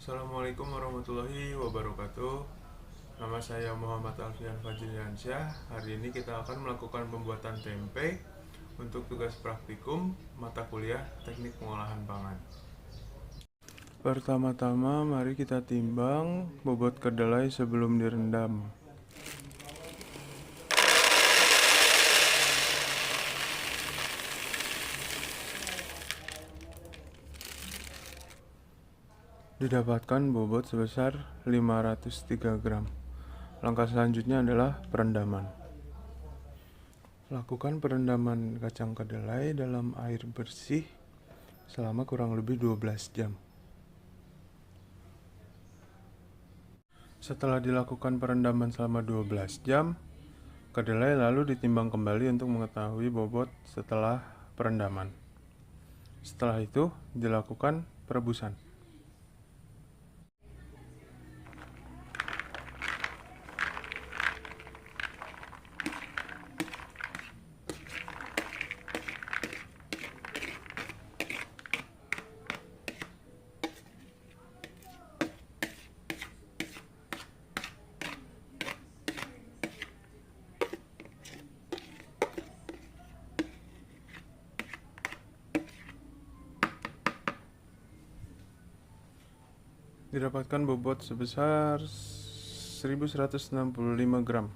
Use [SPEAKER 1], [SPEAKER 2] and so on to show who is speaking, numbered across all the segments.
[SPEAKER 1] Assalamualaikum warahmatullahi wabarakatuh. Nama saya Muhammad Alfian Fajriansyah. Hari ini kita akan melakukan pembuatan tempe untuk tugas praktikum mata kuliah Teknik Pengolahan Pangan. Pertama-tama mari kita timbang bobot kedelai sebelum direndam. Didapatkan bobot sebesar 503 gram. Langkah selanjutnya adalah perendaman. Lakukan perendaman kacang kedelai dalam air bersih selama kurang lebih 12 jam. Setelah dilakukan perendaman selama 12 jam, kedelai lalu ditimbang kembali untuk mengetahui bobot setelah perendaman. Setelah itu dilakukan perebusan. Didapatkan bobot sebesar 1165 gram.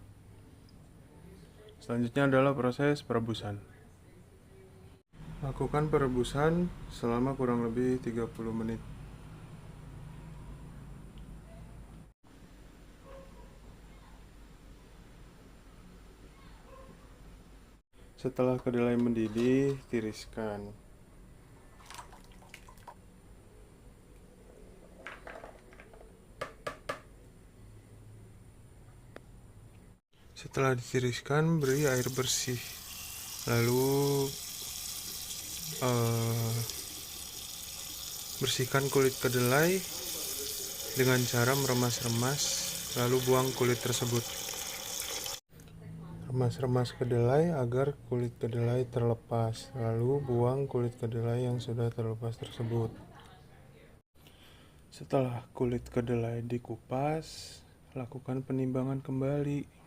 [SPEAKER 1] Selanjutnya adalah proses perebusan. Lakukan perebusan selama kurang lebih 30 menit. Setelah kedelai mendidih, tiriskan. Setelah ditiriskan, beri air bersih. Lalu bersihkan kulit kedelai dengan cara meremas-remas, lalu buang kulit tersebut. Remas-remas kedelai agar kulit kedelai terlepas, lalu buang kulit kedelai yang sudah terlepas tersebut. Setelah kulit kedelai dikupas, lakukan penimbangan kembali.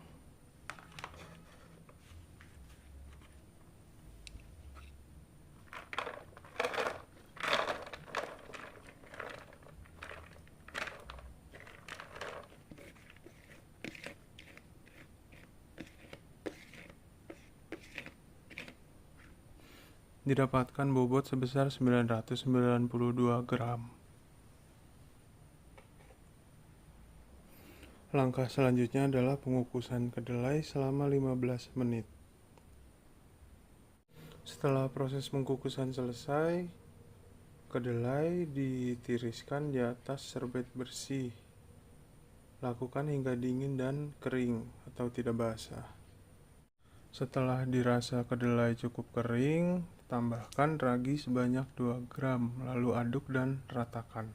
[SPEAKER 1] Didapatkan bobot sebesar 992 gram. Langkah selanjutnya adalah pengukusan kedelai selama 15 menit. Setelah proses pengukusan selesai, kedelai ditiriskan di atas serbet bersih. Lakukan hingga dingin dan kering atau tidak basah. Setelah dirasa kedelai cukup kering, tambahkan ragi sebanyak 2 gram, lalu aduk dan ratakan.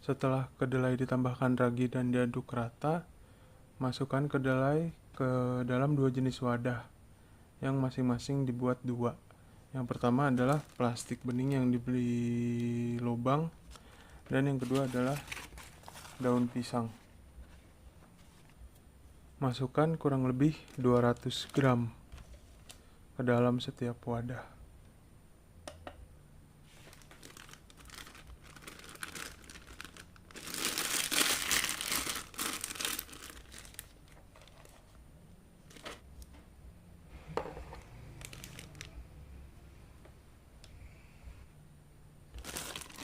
[SPEAKER 1] Setelah kedelai ditambahkan ragi dan diaduk rata, masukkan kedelai ke dalam 2 jenis wadah yang masing-masing dibuat 2. Yang pertama adalah plastik bening yang diberi lubang, dan yang kedua adalah daun pisang. Masukkan kurang lebih 200 gram ke dalam setiap wadah.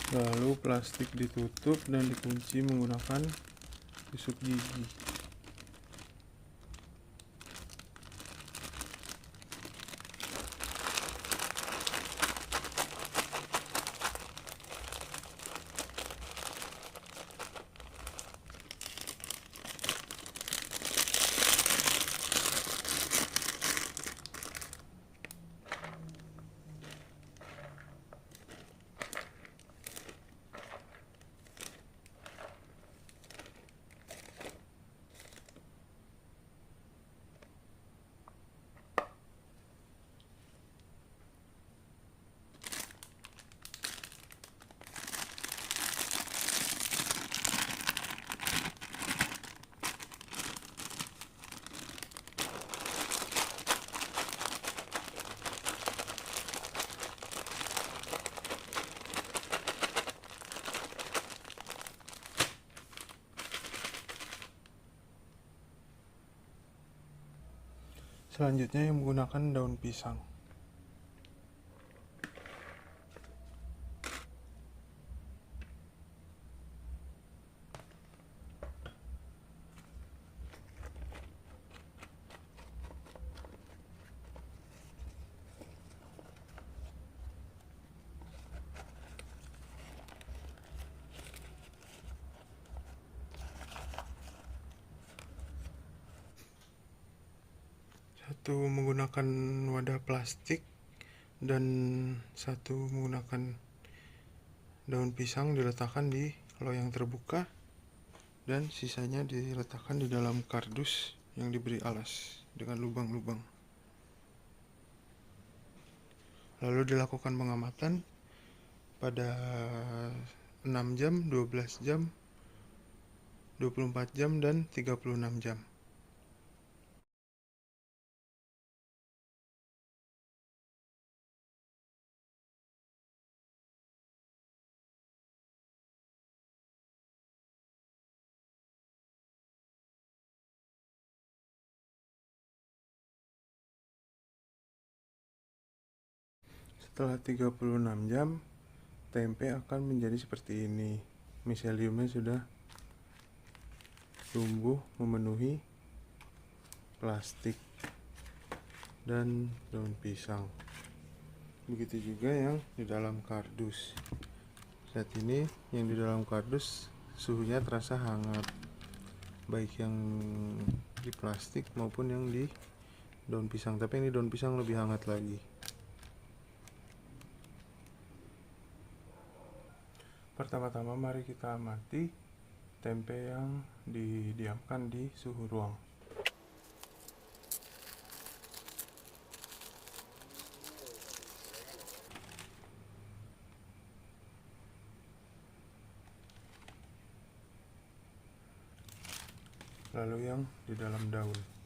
[SPEAKER 1] Lalu plastik ditutup dan dikunci menggunakan tusuk gigi. Selanjutnya yang menggunakan daun pisang. Satu menggunakan wadah plastik dan satu menggunakan daun pisang diletakkan di loyang terbuka dan sisanya diletakkan di dalam kardus yang diberi alas dengan lubang-lubang. Lalu dilakukan pengamatan pada 6 jam, 12 jam, 24 jam, dan 36 jam. Setelah 36 jam, tempe akan menjadi seperti ini. Miseliumnya sudah tumbuh memenuhi plastik dan daun pisang. Begitu juga yang di dalam kardus. Saat ini yang di dalam kardus suhunya terasa hangat, baik yang di plastik maupun yang di daun pisang. Tapi yang di daun pisang lebih hangat lagi. Pertama-tama mari kita amati tempe yang didiamkan di suhu ruang. Lalu yang di dalam daun.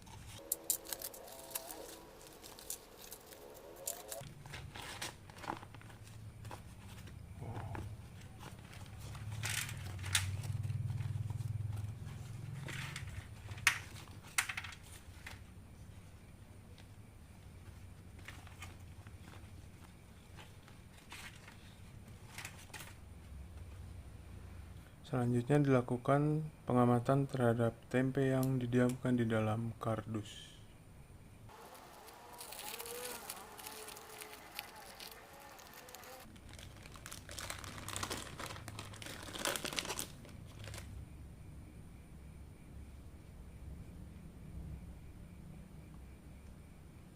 [SPEAKER 1] Selanjutnya dilakukan pengamatan terhadap tempe yang didiamkan di dalam kardus.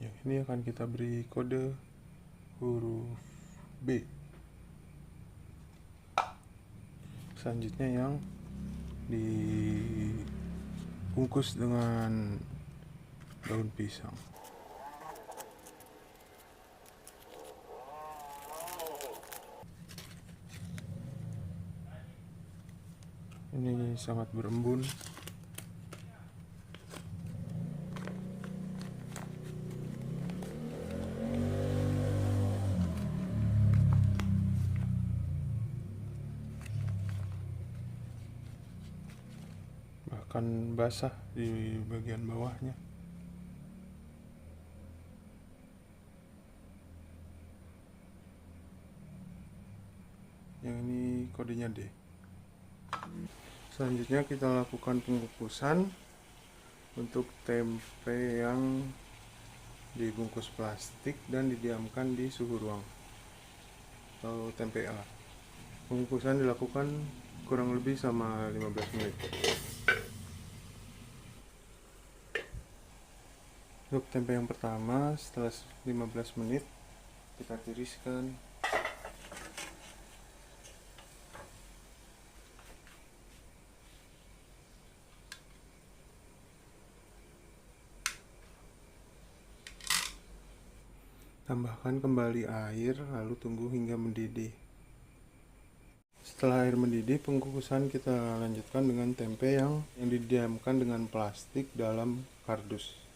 [SPEAKER 1] Yang ini akan kita beri kode huruf B. Selanjutnya yang dibungkus dengan daun pisang. Ini sangat berembun. Bahkan basah di bagian bawahnya. Yang ini kodenya D. Selanjutnya kita lakukan pengukusan untuk tempe yang dibungkus plastik dan didiamkan di suhu ruang atau tempe A. Pengukusan dilakukan kurang lebih sama 15 menit. Untuk tempe yang pertama, setelah 15 menit kita tiriskan. Tambahkan kembali air, lalu tunggu hingga mendidih. Setelah air mendidih, pengukusan kita lanjutkan dengan tempe yang didiamkan dengan plastik dalam kardus.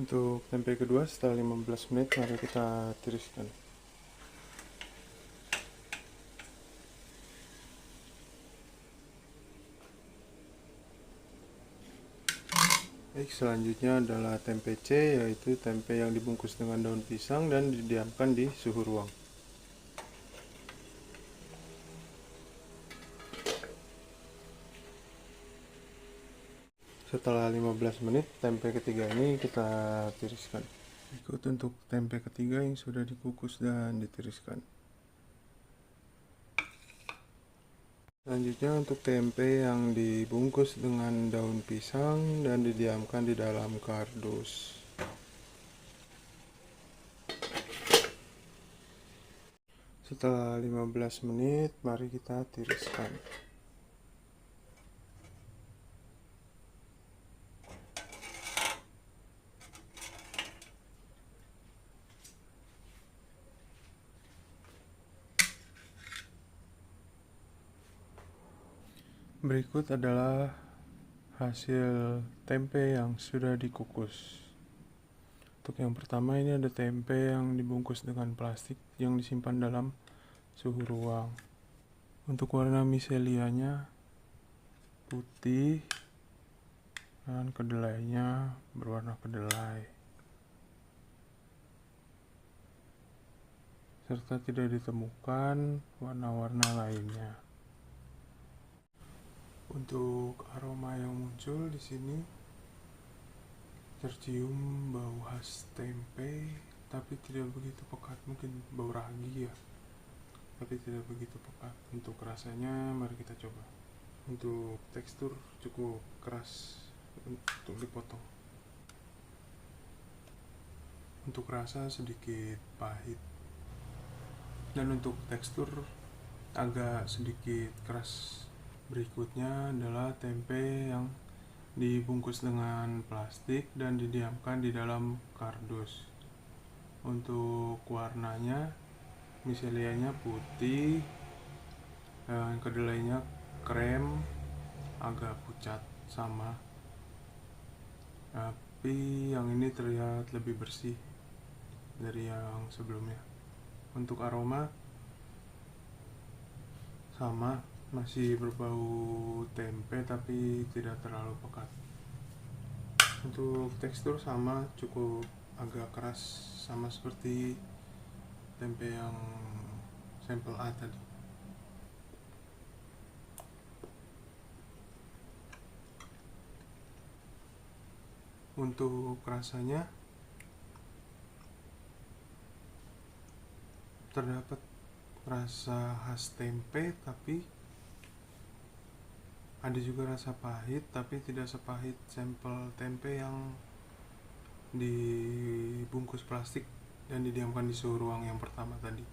[SPEAKER 1] Untuk tempe kedua, setelah 15 menit, mari kita tiriskan. Baik, selanjutnya adalah tempe C, yaitu tempe yang dibungkus dengan daun pisang dan didiamkan di suhu ruang. Setelah 15 menit, tempe ketiga ini kita tiriskan. Berikut untuk tempe ketiga yang sudah dikukus dan ditiriskan. Selanjutnya untuk tempe yang dibungkus dengan daun pisang dan didiamkan di dalam kardus. Setelah 15 menit, mari kita tiriskan. Berikut adalah hasil tempe yang sudah dikukus. Untuk yang pertama, ini ada tempe yang dibungkus dengan plastik yang disimpan dalam suhu ruang. Untuk warna miselianya putih dan kedelainya berwarna kedelai, serta tidak ditemukan warna-warna lainnya. Untuk aroma yang muncul di sini tercium bau khas tempe, tapi tidak begitu pekat. Mungkin bau ragi ya, tapi tidak begitu pekat. Untuk rasanya, mari kita coba. Untuk tekstur cukup keras untuk dipotong. Untuk rasa sedikit pahit, dan untuk tekstur agak sedikit keras. Berikutnya adalah tempe yang dibungkus dengan plastik dan didiamkan di dalam kardus. Untuk warnanya, miselianya putih, dan kedelainya krem, agak pucat sama. Tapi yang ini terlihat lebih bersih dari yang sebelumnya. Untuk aroma sama, masih berbau tempe tapi tidak terlalu pekat. Untuk tekstur sama, cukup agak keras, sama seperti tempe yang sampel A tadi. Untuk rasanya terdapat rasa khas tempe, tapi ada juga rasa pahit, tapi tidak sepahit sampel tempe yang dibungkus plastik dan didiamkan di suhu ruang yang pertama tadi.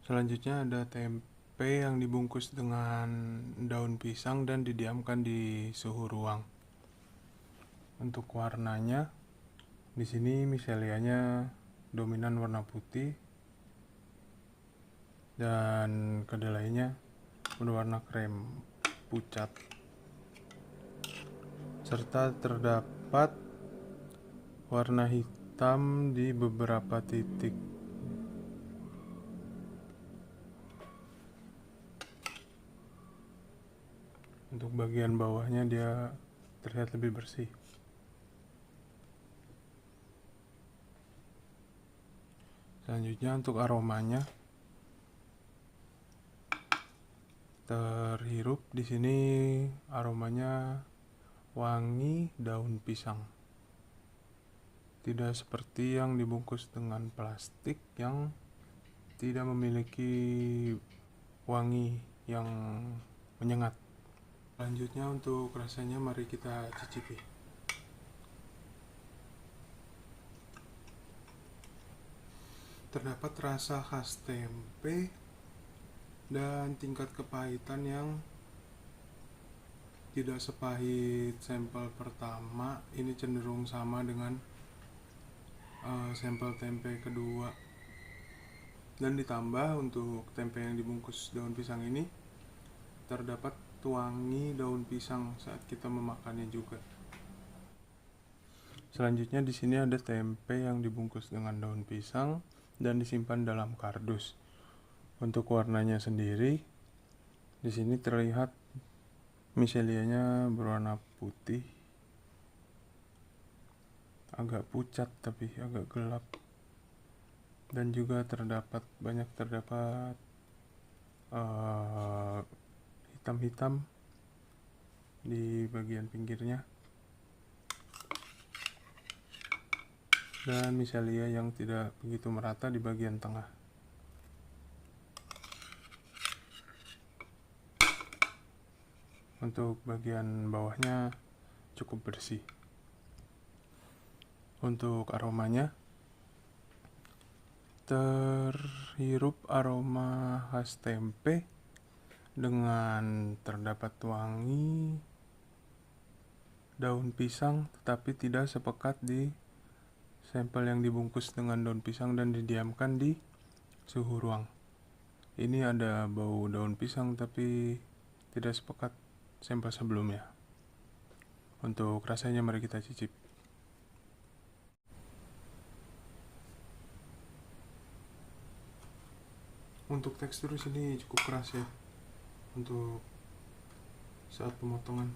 [SPEAKER 1] Selanjutnya ada tempe yang dibungkus dengan daun pisang dan didiamkan di suhu ruang. Untuk warnanya, di sini miselianya dominan warna putih dan kedelainya berwarna krem pucat, serta terdapat warna hitam di beberapa titik. Untuk bagian bawahnya dia terlihat lebih bersih. Selanjutnya untuk aromanya, terhirup di sini aromanya wangi daun pisang. Tidak seperti yang dibungkus dengan plastik yang tidak memiliki wangi yang menyengat. Selanjutnya untuk rasanya, mari kita cicipi. Terdapat rasa khas tempe dan tingkat kepahitan yang tidak sepahit sampel pertama. Ini cenderung sama dengan sampel tempe kedua. Dan ditambah untuk tempe yang dibungkus daun pisang ini terdapat wangi daun pisang saat kita memakannya juga. Selanjutnya di sini ada tempe yang dibungkus dengan daun pisang dan disimpan dalam kardus. Untuk warnanya sendiri, di sini terlihat miselianya berwarna putih agak pucat tapi agak gelap, dan juga banyak terdapat hitam-hitam di bagian pinggirnya, dan misalia yang tidak begitu merata di bagian tengah. Untuk bagian bawahnya cukup bersih. Untuk aromanya, terhirup aroma khas tempe dengan terdapat wangi daun pisang, tetapi tidak sepekat di sampel yang dibungkus dengan daun pisang dan didiamkan di suhu ruang. Ini ada bau daun pisang tapi tidak sepekat sampel sebelumnya. Untuk rasanya mari kita cicip. Untuk tekstur sini cukup keras ya untuk saat pemotongan.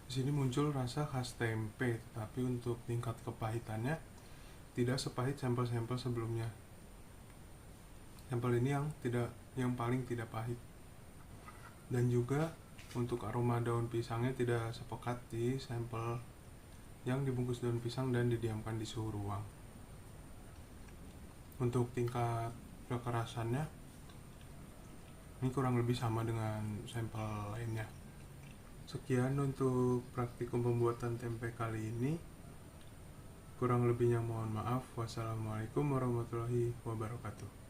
[SPEAKER 1] Di sini muncul rasa khas tempe, tapi untuk tingkat kepahitannya tidak sepahit sampel-sampel sebelumnya. Sampel ini yang paling tidak pahit. Dan juga untuk aroma daun pisangnya tidak sepekat di sampel yang dibungkus daun pisang dan didiamkan di suhu ruang. Untuk tingkat kekerasannya ini kurang lebih sama dengan sampel lainnya. Sekian untuk praktikum pembuatan tempe kali ini. Kurang lebihnya mohon maaf. Wassalamualaikum warahmatullahi wabarakatuh.